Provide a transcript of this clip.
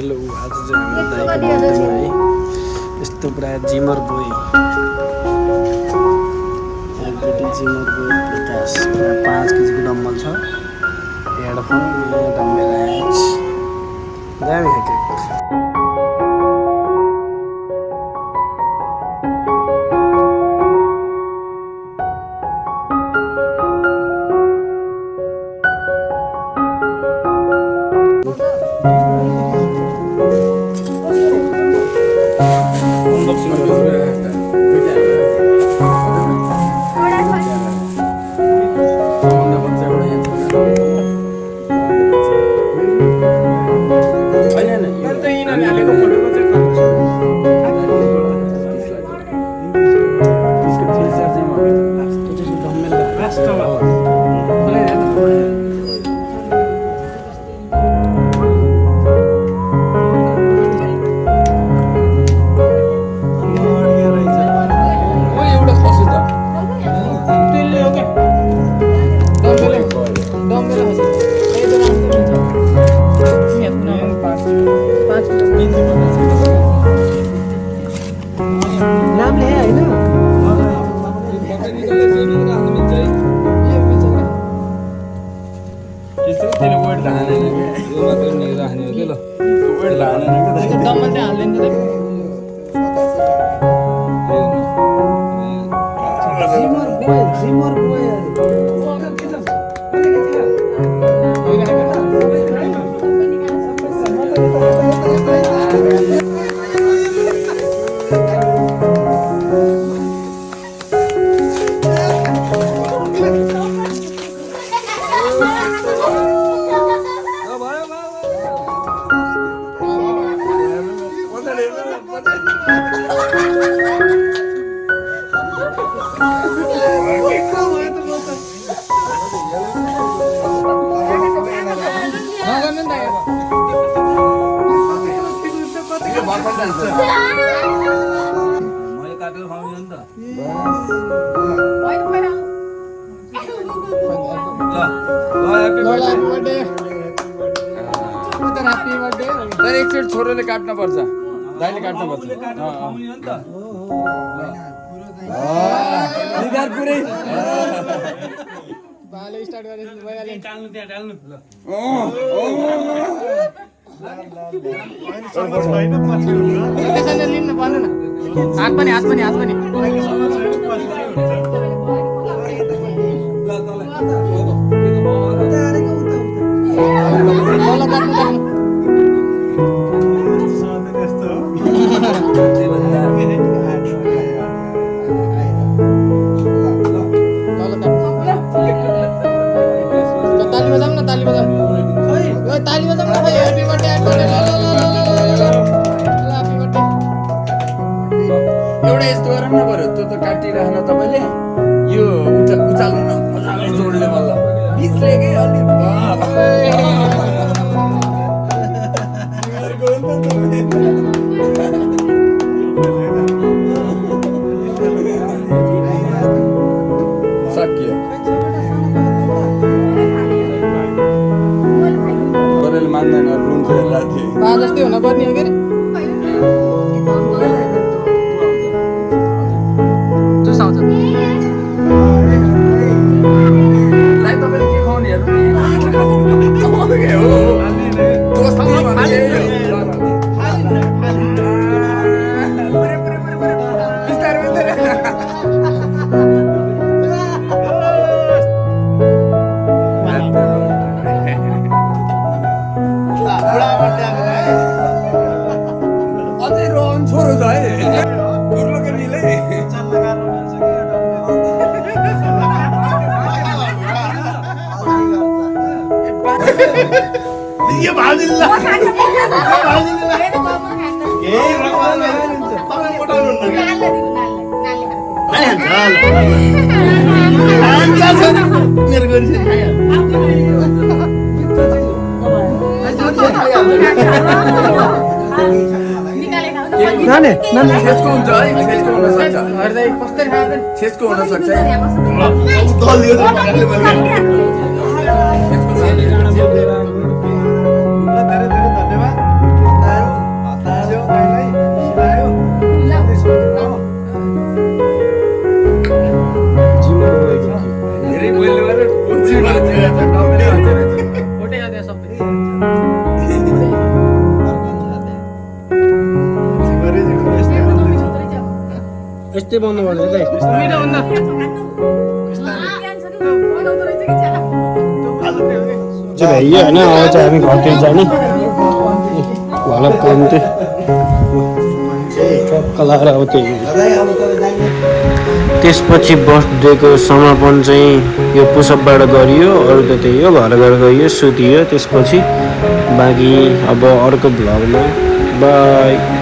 hello आज चाहिँ हाम्रो दाइको बर्थडेमा है यस्तो पुरा जिमर बोय जिमर बोय विकास पुरा 5 केजीको डम्बल छ हेडफोन डम्बल एच दामी छ केक एकचोटि छोरोले काट्न पर्छ दाइले काट्न पर्छ हात पनि एउटा यस्तो गरौँ न बरु त्यो त काटिराख्न तपाईँले यो उचाल्नु न मजाले जोडले बल्ल बिचले के अलि सकियो बरेले मान्दैन रुन्छ राति जस्तै हुन पर्ने हो के अझै रोहन छोरो छ है उर्लोके मिले यो भाजिल्ला नानी छेचको हुन्छ है छेचको हुन सक्छ हर्दै कस्तरी खादैन छेचको हुन सक्छ है यस्तै बनाउनु पर्छ है मिठो भन्दा चाहिँ भइयो होइन अब चाहिँ हामी घरतिर जाने घरलाई पन्थे कलाएर अब त्यही त्यसपछि बर्थडेको समापन चाहिँ यो पुसअपबाट गरियो अरू त त्यही हो घर गएर गइयो सुतियो त्यसपछि बाँकी अब अर्को भ्लगमा बाई